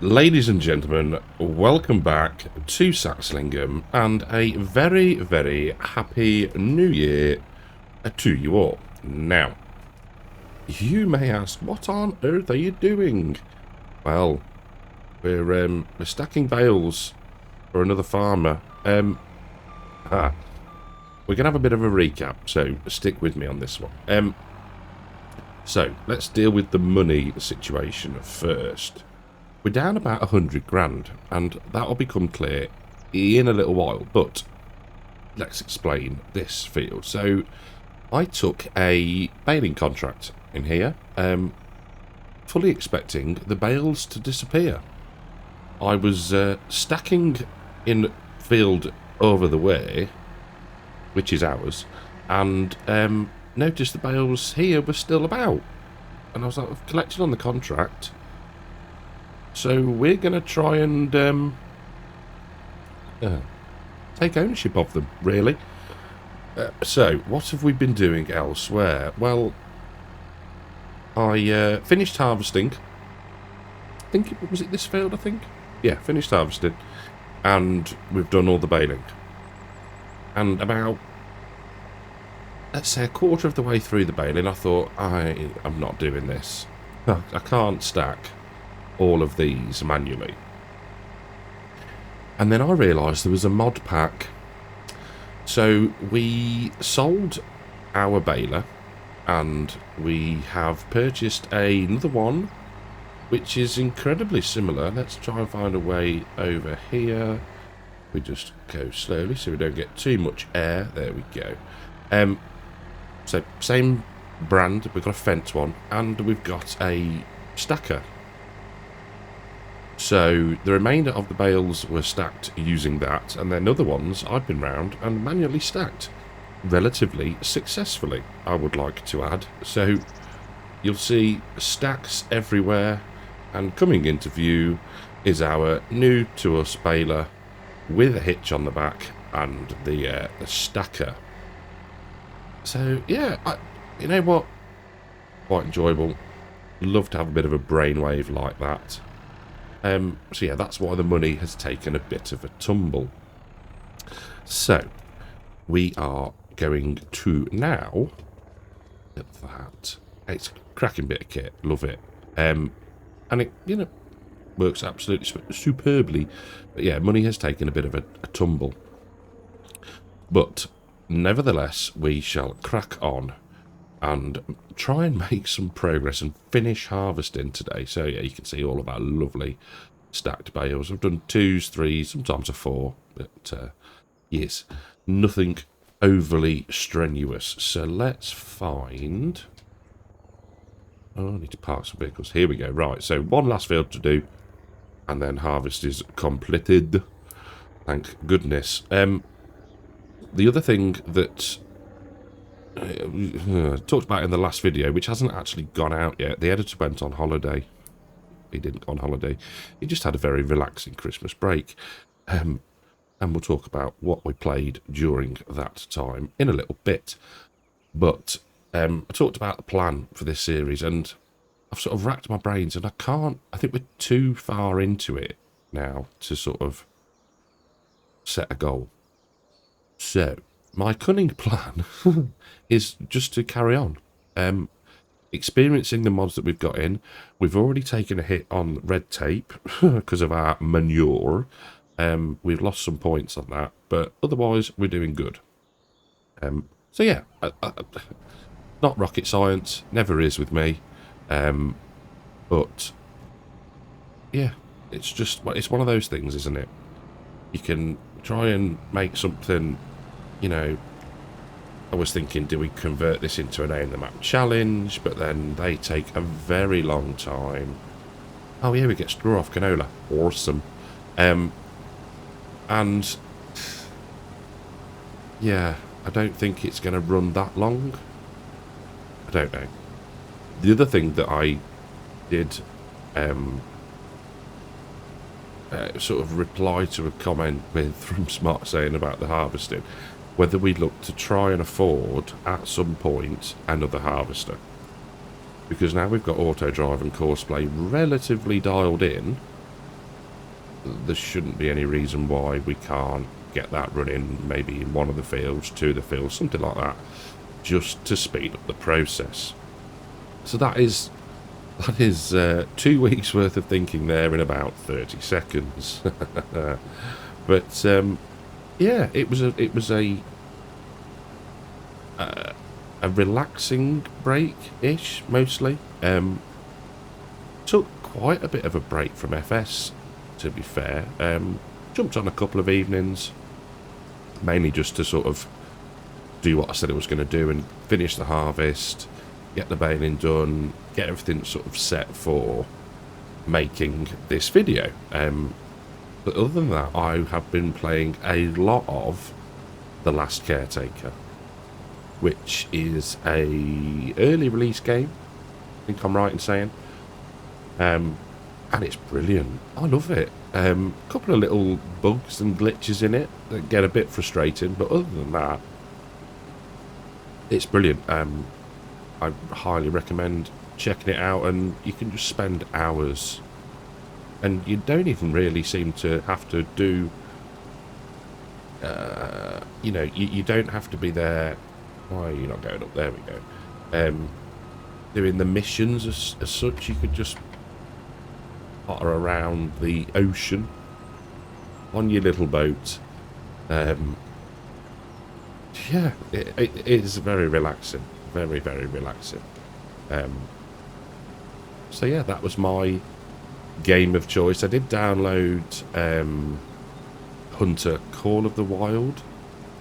Ladies and gentlemen, welcome back to Saxlingham and a very, very happy new year to you all. Now, you may ask, what on earth are you doing? Well, we're stacking bales for another farmer. We're going to have a bit of a recap, so stick with me on this one. So, let's deal with the money situation first. We're down about 100 grand, and that'll become clear in a little while, but let's explain this field. So, I took a baling contract in here, fully expecting the bales to disappear. I was stacking in field over the way, which is ours, and noticed the bales here were still about. And I was like, I've collected on the contract. So we're going to try and take ownership of them, really. So, what have we been doing elsewhere? Well, I finished harvesting. I think was it this field, I think? Yeah, finished harvesting. And we've done all the baling. And about, let's say, a quarter of the way through the baling, I thought, I'm not doing this. I can't stack all of these manually. And then I realised there was a mod pack. So we sold our baler and we have purchased another one which is incredibly similar. Let's try and find a way over here. We just go slowly so we don't get too much air. There we go. So same brand, we've got a fence one and we've got a stacker. So the remainder of the bales were stacked using that, and then other ones I've been round and manually stacked relatively successfully, I would like to add. So you'll see stacks everywhere, and coming into view is our new to us baler with a hitch on the back and the stacker. So yeah, you know what? Quite enjoyable. Love to have a bit of a brainwave like that. So yeah, that's why the money has taken a bit of a tumble. So, we are going to now, at that, it's a cracking bit of kit, love it. And it, works absolutely superbly. But yeah, money has taken a bit of a tumble. But, nevertheless, we shall crack on and try and make some progress and finish harvesting today. So yeah, you can see all of our lovely stacked bales. I've done 2s, 3s, sometimes a 4, but yes, nothing overly strenuous. So let's find... Oh, I need to park some vehicles. Here we go. Right, so one last field to do, and then harvest is completed. Thank goodness. The other thing that talked about in the last video, which hasn't actually gone out yet. The editor went on holiday. He didn't go on holiday. He just had a very relaxing Christmas break. And we'll talk about what we played during that time in a little bit. But I talked about the plan for this series, and I've sort of racked my brains, and I think we're too far into it now to sort of set a goal. So my cunning plan is just to carry on. Experiencing the mods that we've got in. We've already taken a hit on red tape because of our manure. We've lost some points on that, but otherwise we're doing good. So yeah, not rocket science, never is with me. But yeah, it's one of those things, isn't it? You can try and make something... I was thinking, do we convert this into a name the map challenge? But then they take a very long time. Oh yeah, we get straw off canola. Awesome. And yeah, I don't think it's going to run that long. I don't know. The other thing that I did sort of reply to a comment with from Smart saying about the harvesting, whether we look to try and afford at some point another harvester, because now we've got auto drive and course play relatively dialed in. there shouldn't be any reason why we can't get that running, maybe in one of the fields, two of the fields, something like that, just to speed up the process. So that is 2 weeks worth of thinking there in about 30 seconds. But yeah, it was a relaxing break-ish, mostly. Took quite a bit of a break from FS, to be fair. Jumped on a couple of evenings, mainly just to sort of do what I said I was going to do and finish the harvest, get the baling done, get everything sort of set for making this video. But other than that, I have been playing a lot of The Last Caretaker, which is a early release game, I think I'm right in saying. And it's brilliant. I love it. A couple of little bugs and glitches in it that get a bit frustrating, but other than that, it's brilliant. I highly recommend checking it out, and you can just spend hours, and you don't even really seem to have to do, you know, you don't have to be there. Why are you not going up? There we go. Doing the missions as such. You could just potter around the ocean on your little boat. Yeah, it is very relaxing. Very, very relaxing. So yeah, that was my game of choice. I did download Hunter Call of the Wild,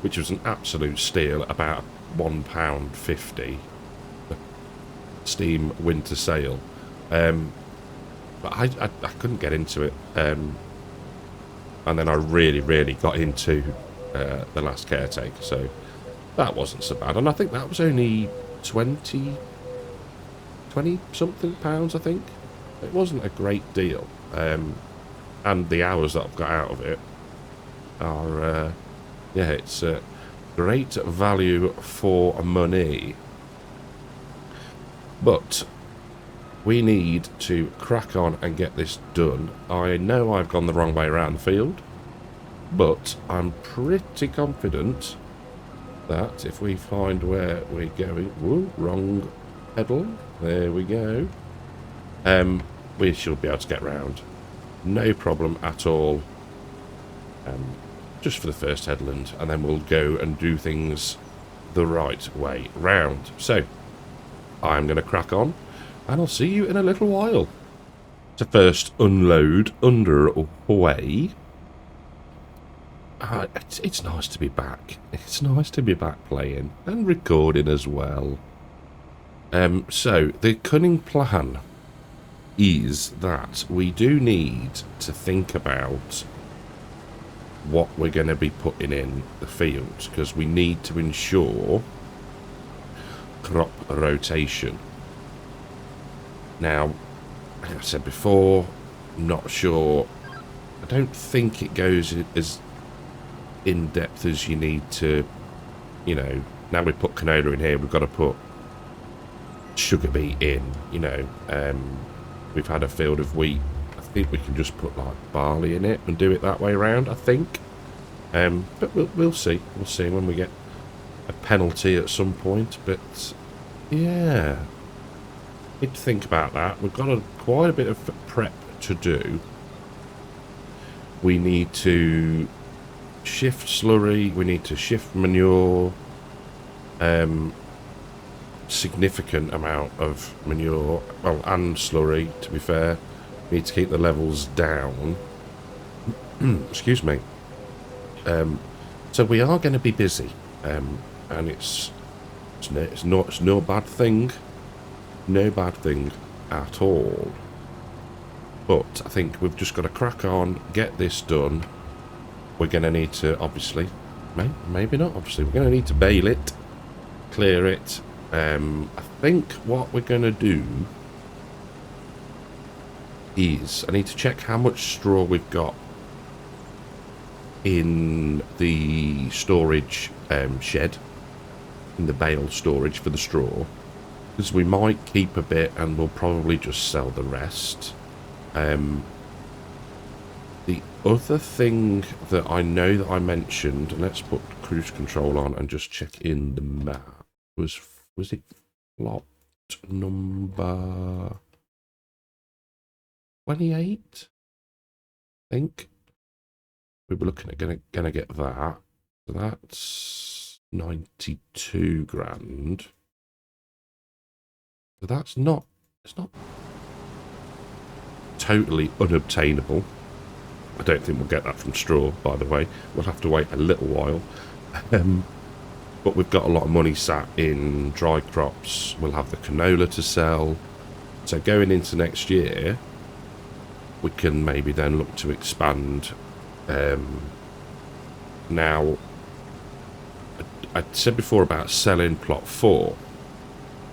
which was an absolute steal at about £1.50. Steam winter sale. But I couldn't get into it. And then I really got into The Last Caretaker, so that wasn't so bad. And I think that was only 20 something pounds, I think. It wasn't a great deal. And the hours that I've got out of it are, yeah, it's great value for money. But we need to crack on and get this done. I know I've gone the wrong way around the field, but I'm pretty confident that if we find where we're going... Whoa, wrong pedal. There we go. We should be able to get round. No problem at all. Just for the first headland, and then we'll go and do things the right way round. So, I'm going to crack on, and I'll see you in a little while. To first unload underway. It's nice to be back. It's nice to be back playing and recording as well. So, the cunning plan is that we do need to think about what we're going to be putting in the fields, because we need to ensure crop rotation. Now, like I said before, not sure. I don't think it goes as in depth as you need to. You know, now we put canola in here, we've got to put sugar beet in. You know, we've had a field of wheat. I think we can just put like barley in it and do it that way around, I think. But we'll see. We'll see when we get a penalty at some point. But yeah, need to think about that. We've got quite a bit of prep to do. We need to shift slurry. We need to shift manure. Significant amount of manure, well, and slurry, to be fair. Need to keep the levels down. Excuse me. So we are going to be busy, and it's no bad thing, no bad thing at all. But I think we've just got to crack on, get this done. We're going to need to, obviously, maybe not. Obviously, we're going to need to bale it, clear it. I think what we're going to do is I need to check how much straw we've got in the storage shed, in the bale storage for the straw, because we might keep a bit and we'll probably just sell the rest. The other thing that I know that I mentioned, and let's put cruise control on and just check in the map, was it plot number 28? I think we were looking at gonna get that. So that's 92 grand. So that's not, it's not totally unobtainable. I don't think we'll get that from straw, by the way. We'll have to wait a little while. But we've got a lot of money sat in dry crops. We'll have the canola to sell. So going into next year, we can maybe then look to expand. Now, I said before about selling plot 4.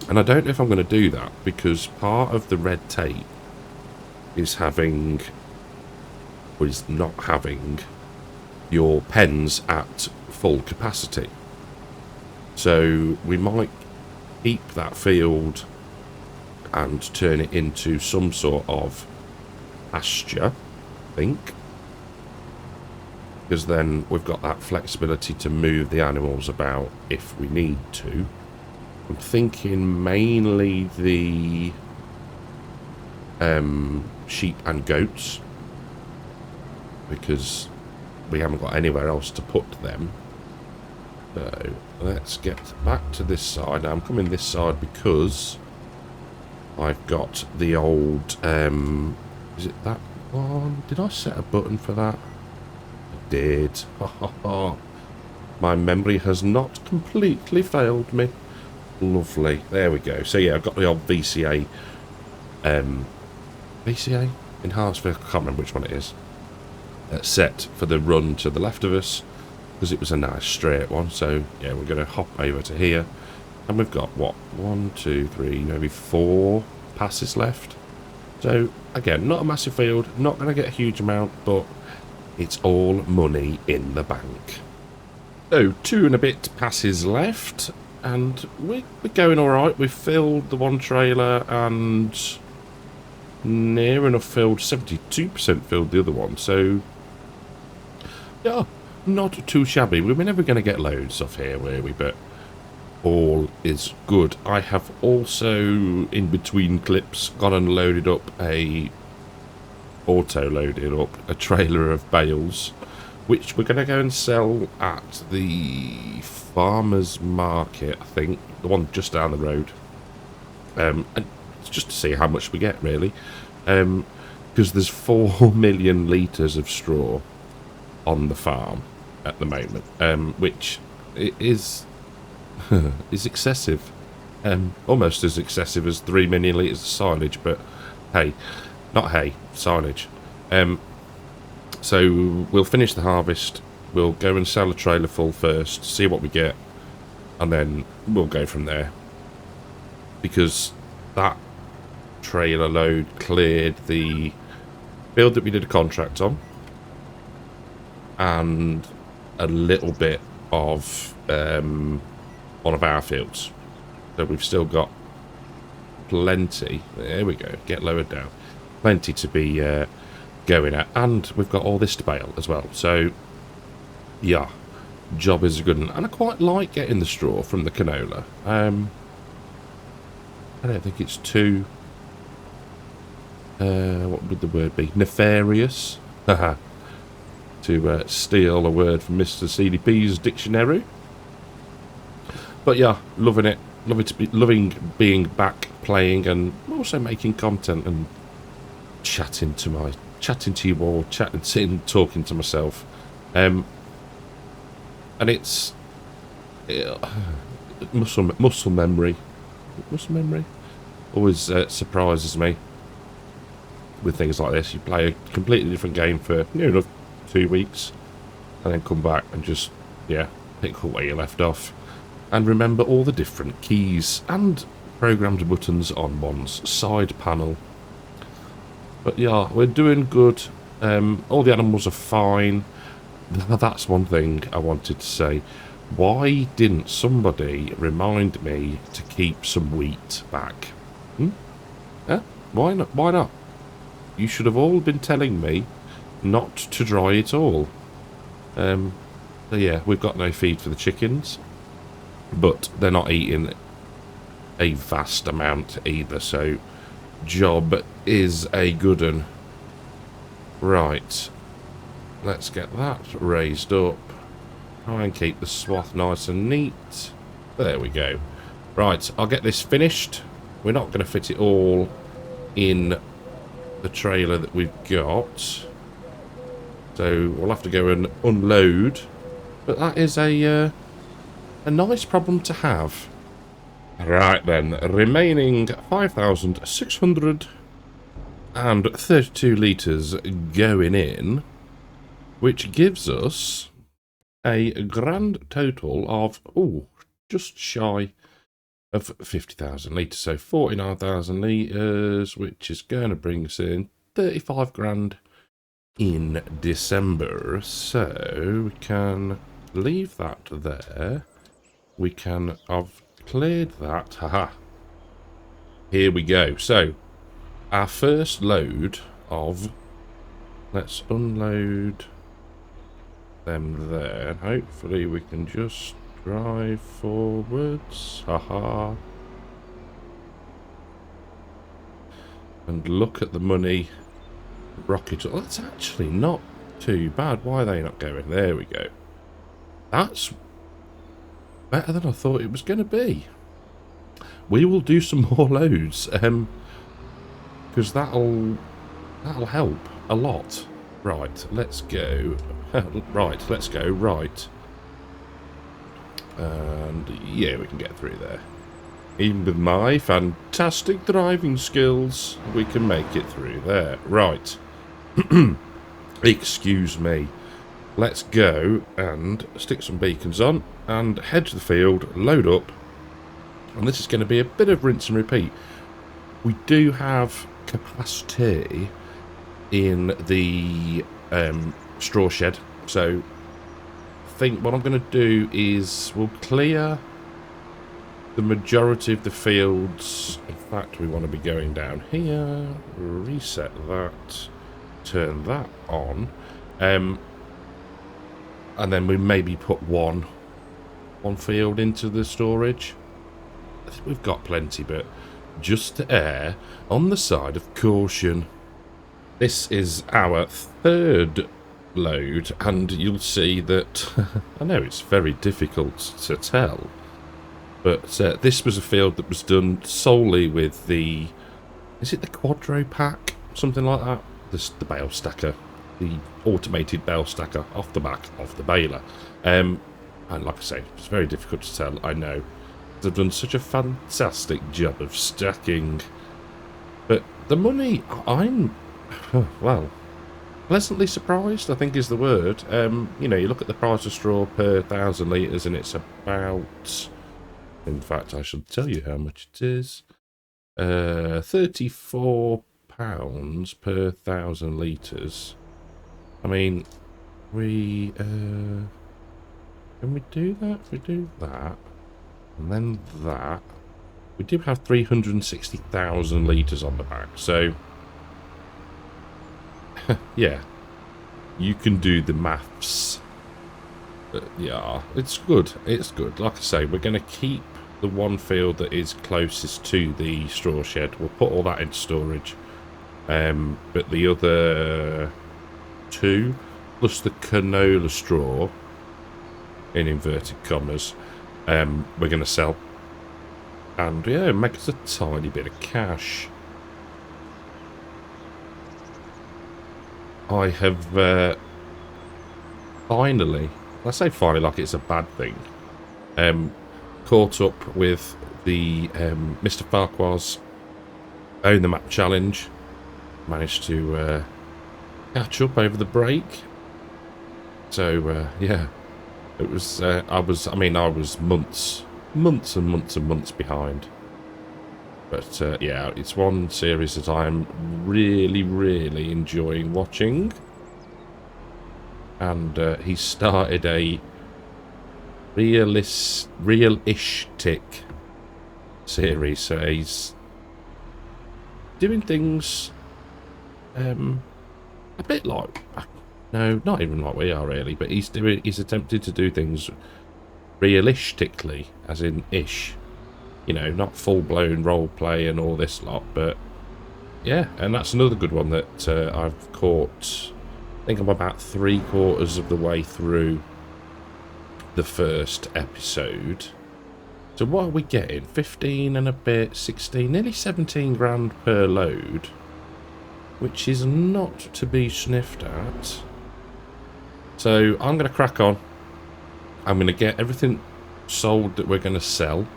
And I don't know if I'm going to do that, because part of the red tape is not having your pens at full capacity. So we might keep that field and turn it into some sort of pasture, I think, because then we've got that flexibility to move the animals about if we need to. I'm thinking mainly the sheep and goats, because we haven't got anywhere else to put them. So let's get back to this side. Now I'm coming this side because I've got the old is it that one? Did I set a button for that? I did. My memory has not completely failed me. Lovely. There we go. So yeah, I've got the old VCA enhanced vehicle, I can't remember which one it is, set for the run to the left of us, because it was a nice straight one. So yeah, we're going to hop over to here, and we've got what, 1, 2, 3, maybe 4 passes left. So again, not a massive field, not going to get a huge amount, but it's all money in the bank. So 2 and a bit passes left, and we're going all right. We've filled the one trailer and near enough filled, 72% filled the other one. So yeah, not too shabby. We were never going to get loads off here, were we? But all is good. I have also, in between clips, gone and loaded up a trailer of bales, which we're going to go and sell at the farmer's market, I think, the one just down the road, and just to see how much we get, really, because there's 4 million litres of straw on the farm at the moment, which is excessive, almost as excessive as 3 million litres of silage, but hey, not hay, silage. So we'll finish the harvest, we'll go and sell a trailer full first, see what we get, and then we'll go from there, because that trailer load cleared the field that we did a contract on, and a little bit of one of our fields. So we've still got plenty. There we go, get lowered down. Plenty to be going at, and we've got all this to bale as well. So yeah, job is a good one, and I quite like getting the straw from the canola. I don't think it's too what would the word be, nefarious to steal a word from Mr. CDP's dictionary. But yeah, loving it, loving being back playing, and also making content and chatting to you all, sitting talking to myself, and it's muscle memory always surprises me with things like this. You play a completely different game for near enough 2 weeks, and then come back and just, yeah, pick up where you left off, and remember all the different keys and programmed buttons on one's side panel. But yeah, we're doing good. All the animals are fine. That's one thing I wanted to say. Why didn't somebody remind me to keep some wheat back? Why not? You should have all been telling me not to dry it all. So yeah, we've got no feed for the chickens, but they're not eating a vast amount either, so job is a good one. Right, let's get that raised up. Try and keep the swath nice and neat. There we go. Right, I'll get this finished. We're not going to fit it all in the trailer that we've got, so we'll have to go and unload. But that is a nice problem to have. Right then, remaining 5,632 litres going in, which gives us a grand total of, just shy of 50,000 litres. So 49,000 litres, which is going to bring us in 35 grand in December. So we can leave that there. We can have cleared that. Haha. Here we go. So our first load of, let's unload them there, and hopefully we can just drive forwards. Haha. And look at the money rocket. Oh, that's actually not too bad. Why are they not going? There we go. That's better than I thought it was going to be. We will do some more loads, because that'll help a lot. Right, let's go. Right, let's go. Right, and yeah, we can get through there. Even with my fantastic driving skills, we can make it through there. Right. Excuse me. Let's go and stick some beacons on and head to the field, load up. And this is going to be a bit of rinse and repeat. We do have capacity in the straw shed. So I think what I'm going to do is we'll clear the majority of the fields. In fact, we want to be going down here, reset that, turn that on, and then we maybe put one field into the storage. I think we've got plenty, but just to err on the side of caution. This is our third load, and you'll see that I know it's very difficult to tell, but this was a field that was done solely with the, is it the Quadro pack? Something like that. The bale stacker, the automated bale stacker off the back of the baler. And like I say, it's very difficult to tell, I know. They've done such a fantastic job of stacking. But the money, I'm, well, pleasantly surprised, I think is the word. You know, you look at the price of straw per 1,000 litres and it's about, in fact, I should tell you how much it is. £34 per 1,000 litres. I mean, we, can we do that? If we do that, and then that, we do have 360,000 litres on the back, so yeah, you can do the maths. Yeah, it's good, it's good. Like I say, we're going to keep the one field that is closest to the straw shed. We'll put all that into storage, but the other two, plus the canola straw, in inverted commas, we're going to sell, and yeah, make us a tiny bit of cash. I have finally, I say finally like it's a bad thing, caught up with the Mr. Farquhar's Own the Map challenge. Managed to catch up over the break, so yeah, it was I was months and months behind, but yeah, it's one series that I'm really enjoying watching, and he started a real-ish tick series, so he's doing things a bit like, no, not even like we are really, but he's attempted to do things realistically, as in ish, you know, not full-blown role play and all this lot, but yeah. And that's another good one that I've caught. I think I'm about 3/4 of the way through the first episode. So what are we getting? 15 and a bit, 16, nearly 17 grand per load, which is not to be sniffed at. So I'm going to crack on. I'm going to get everything sold that we're going to sell.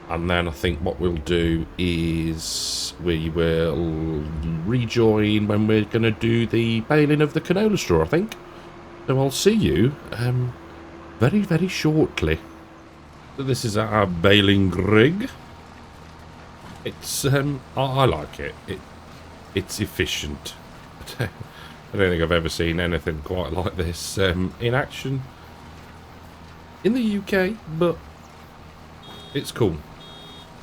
And then I think what we'll do is we will rejoin when we're going to do the baling of the canola straw, I think. So I'll see you very, very shortly. So this is our baling rig. It's I like it. It's efficient. I don't think I've ever seen anything quite like this in action in the UK, but it's cool.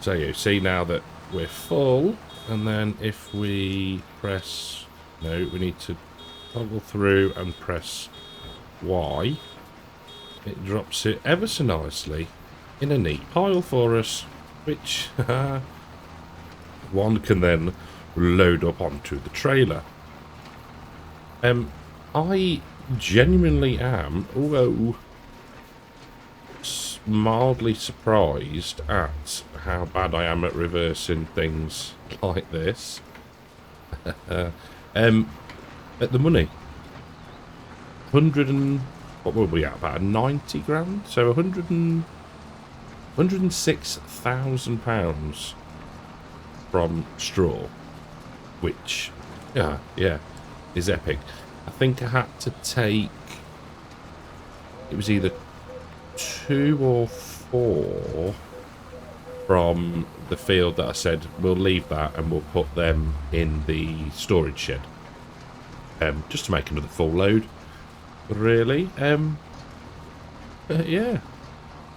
So you see now that we're full, and then if we press, no, we need to toggle through and press Y, it drops it ever so nicely in a neat pile for us, which one can then load up onto the trailer. I genuinely am, although mildly surprised at how bad I am at reversing things like this. At the money, 100 and what will we at, about 90 grand, so 106,000 pounds from straw, which yeah is epic. I think I had to take, it was either 2 or 4 from the field that I said we'll leave that and we'll put them in the storage shed, just to make another full load, really. Yeah,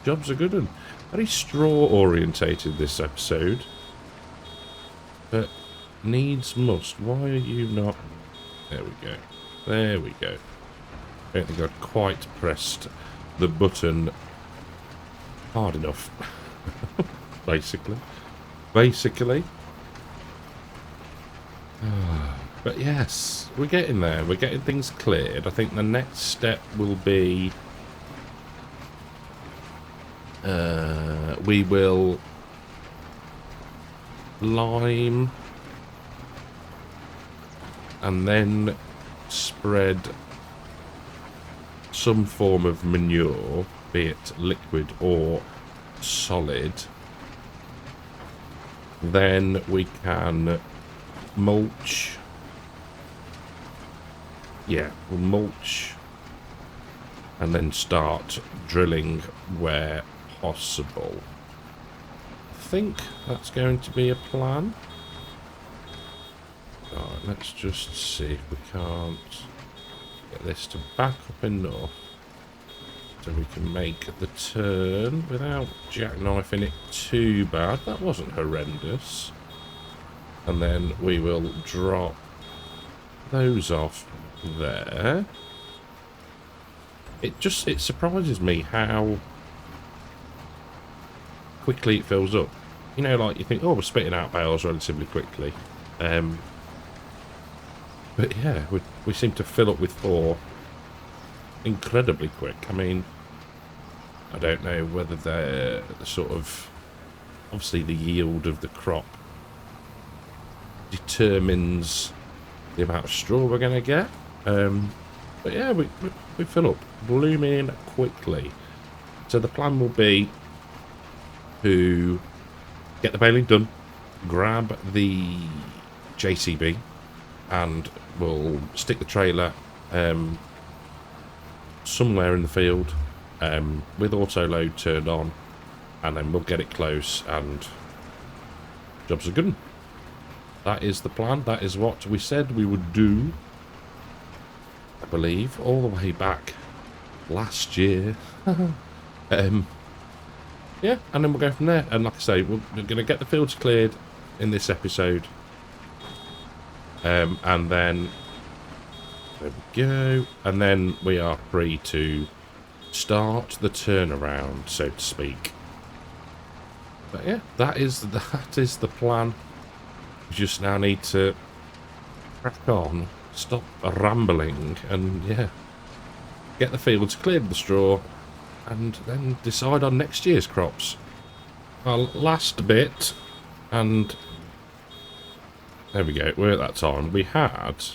job's a good one. Very straw orientated this episode, but needs must. Why are you not? There we go. There we go. I don't think I'd quite pressed the button hard enough. Basically. But yes, we're getting there. We're getting things cleared. I think the next step will be we will lime and then spread some form of manure, be it liquid or solid. Then we can mulch. Yeah, we'll mulch and then start drilling where possible. I think that's going to be a plan. Alright, let's just see if we can't get this to back up enough so we can make the turn without jackknifing it too bad. That wasn't horrendous. And then we will drop those off there. It surprises me how quickly it fills up. You know, like you think, oh, we're spitting out bales relatively quickly. But yeah, we seem to fill up with 4 incredibly quick. I mean, I don't know whether they're sort of, obviously the yield of the crop determines the amount of straw we're going to get. But yeah, we fill up blooming quickly. So the plan will be to get the baling done, grab the JCB, and we'll stick the trailer somewhere in the field with auto load turned on, and then we'll get it close and job's a good one. That is the plan. That is what we said we would do, I believe, all the way back last year. Yeah, and then we'll go from there. And like I say, we're going to get the fields cleared in this episode. And then There we go. And then we are free to start the turnaround, so to speak. But yeah, that is the plan. We just now need to crack on, stop rambling, and yeah, get the fields cleared of the straw, and then decide on next year's crops. Well, last bit, and there we go. We're at that time. We had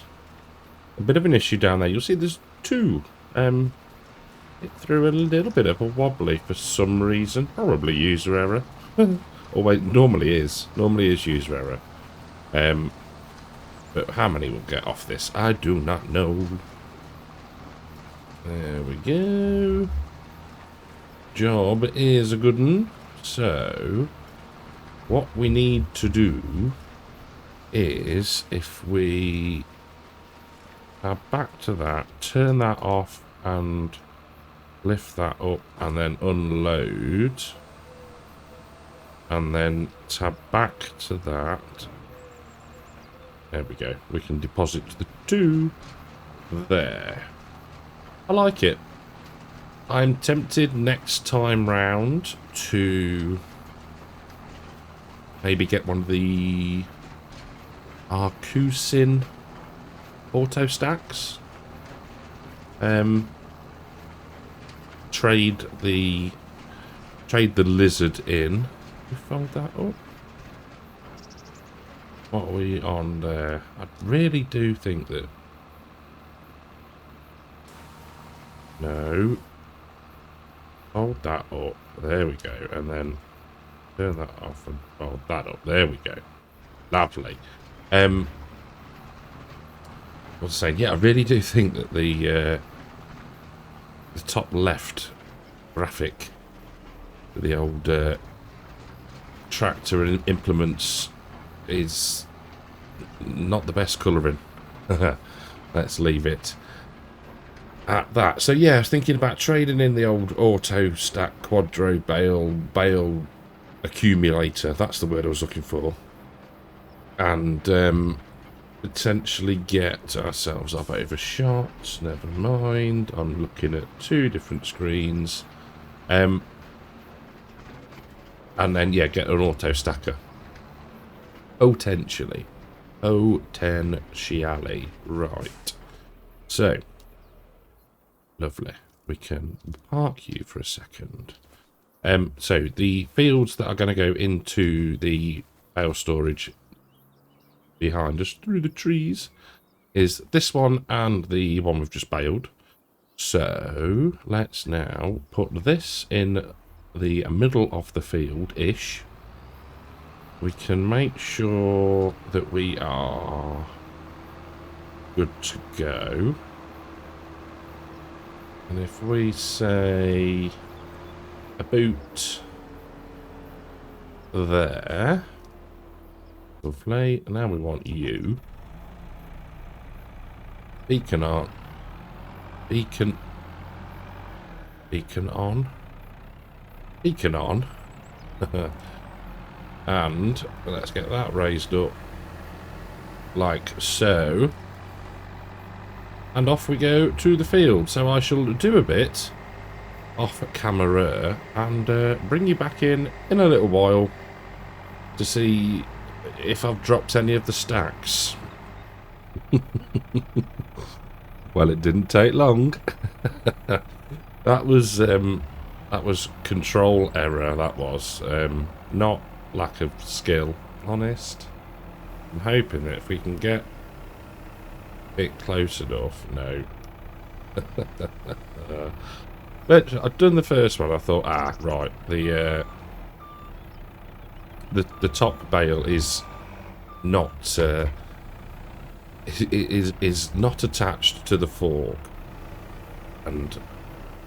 a bit of an issue down there. You'll see there's two. It threw a little bit of a wobbly for some reason. Probably user error. Or wait, normally is user error. But how many will get off this? I do not know. There we go. Job is a good one. So, what we need to do is, if we are back to that, turn that off and lift that up and then unload. And then tab back to that. There we go. We can deposit the two there. I like it. I'm tempted next time round to maybe get one of the Arcusin auto stacks. Trade the lizard in. We fold that up. What are we on there? I really do think that. No. Hold that up. There we go. And then turn that off and fold that up. There we go. Lovely. I was saying, yeah, I really do think that the top left graphic, the old tractor and implements, is not the best colouring. Let's leave it at that. So yeah, I was thinking about trading in the old auto stack quadro bale accumulator. That's the word I was looking for. And potentially get ourselves up overshot. Never mind. I'm looking at two different screens. And then yeah, get an auto stacker. Potentially. Potentially. Right. So lovely. We can park you for a second. So the fields that are going to go into the bale storage behind us through the trees is this one and the one we've just baled. So let's now put this in the middle of the field-ish. We can make sure that we are good to go. And if we say a boot there. Lovely. Now we want you. Beacon on. Beacon. Beacon on. Beacon on. And let's get that raised up like so. And off we go to the field. So I shall do a bit off camera and bring you back in a little while to see if I've dropped any of the stacks. Well, it didn't take long. That was control error. That was not lack of skill. Honest. I'm hoping that if we can get it close enough. No. But I'd done the first one. I thought, right, the top bale is not is not attached to the fork, and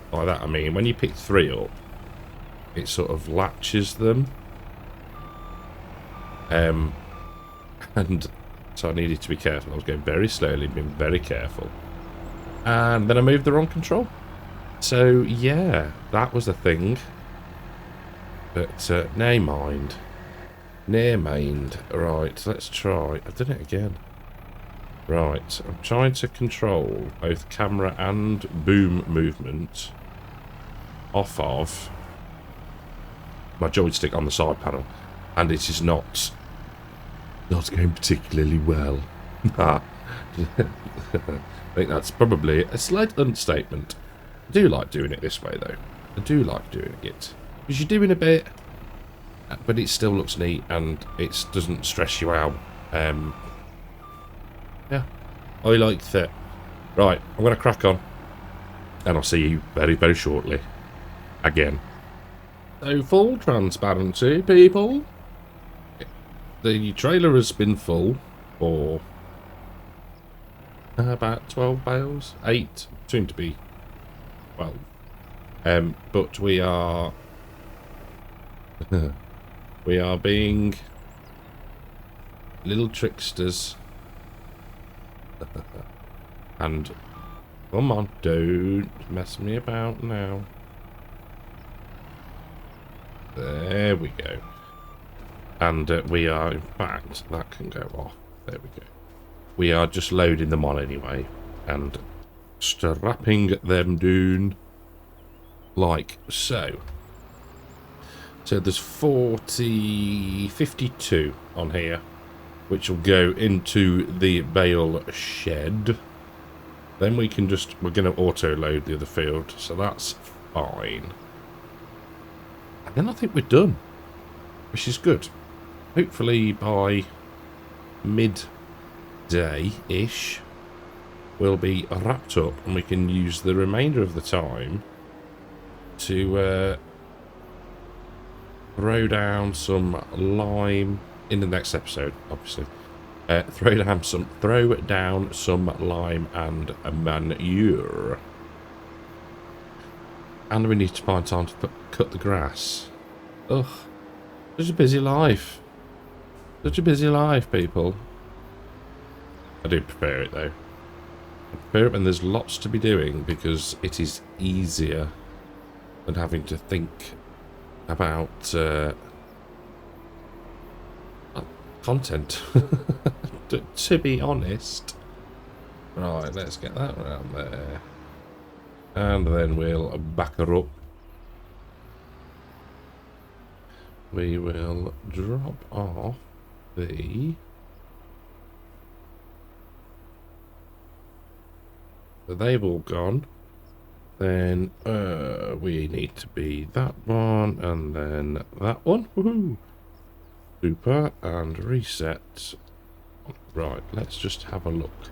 by that I mean when you pick three up, it sort of latches them, and so I needed to be careful. I was going very slowly, being very careful, and then I moved the wrong control. So yeah, that was a thing. But never mind. Never mind. Right, let's try. I've done it again. Right, I'm trying to control both camera and boom movement off of my joystick on the side panel, and it is not going particularly well. I think that's probably a slight understatement. I do like doing it this way, though. I do like doing it. Because you're doing a bit, but it still looks neat, and it doesn't stress you out. Yeah, I like that. Right, I'm going to crack on, and I'll see you very, very shortly. Again. So, full transparency, people. The trailer has been full for about 12 bales. 8, soon to be 12. But we are we are being little tricksters. And come on, don't mess me about now. There we go. And we are, in fact, that can go off. There we go. We are just loading them on anyway and strapping them down like so. So there's 52 on here, which will go into the bale shed. Then we can just, we're going to auto load the other field, so that's fine. And then I think we're done, which is good. Hopefully by midday-ish, we'll be wrapped up and we can use the remainder of the time to throw down some lime in the next episode, obviously. Throw down some lime and manure. And we need to find time to cut the grass. Ugh. Such a busy life. Such a busy life, people. I do prefer it, though. I prefer it when there's lots to be doing, because it is easier than having to think about content. to be honest. Right, let's get that around there. And then we'll back her up. We will drop off the... So they've all gone. Then we need to be that one and then that one. Woohoo! Super, and reset. Right, let's just have a look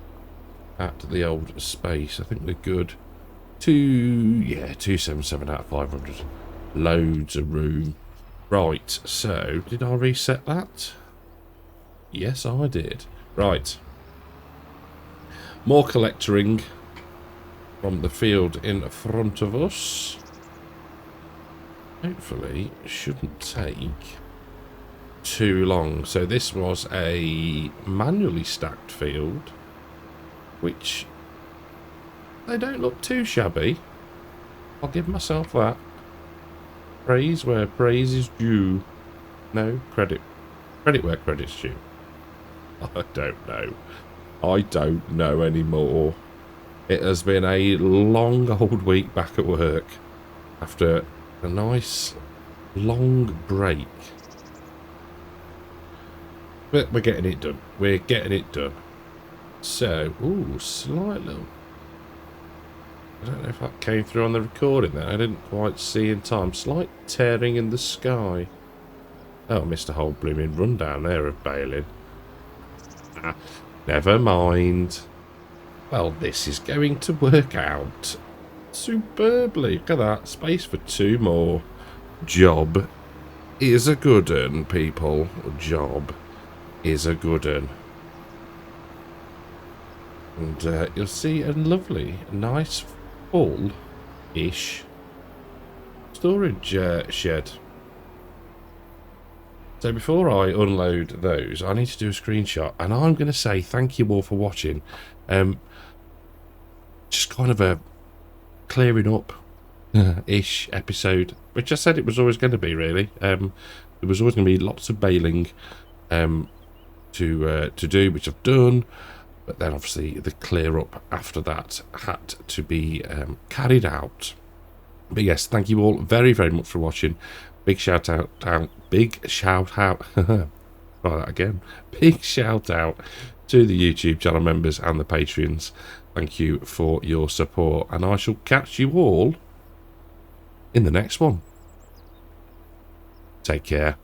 at the old space. I think we're good. 277 out of 500. Loads of room. Right, so did I reset that? Yes, I did. Right. More collectoring from the field in front of us. Hopefully, shouldn't take too long. So this was a manually stacked field, which they don't look too shabby. I'll give myself that. Praise where praise is due. No, credit where credit's due. I don't know. I don't know anymore. It has been a long old week back at work after a nice long break. But we're getting it done. We're getting it done. So, ooh, slight little... I don't know if that came through on the recording there. I didn't quite see in time. Slight tearing in the sky. Oh, I missed a whole blooming rundown there of Baling. Never mind. Well, this is going to work out superbly. Look at that. Space for 2 more. Job is a good un, people. Job is a good un. And you'll see a lovely, nice, full-ish storage shed. So before I unload those, I need to do a screenshot, and I'm going to say thank you all for watching. Just kind of a clearing up ish episode, which I said it was always going to be, really. There was always going to be lots of baling to do, which I've done. But then obviously the clear up after that had to be carried out. But yes, thank you all very, very much for watching. Big shout out, big shout out, try that again. Big shout out to the YouTube channel members and the Patreons. Thank you for your support, and I shall catch you all in the next one. Take care.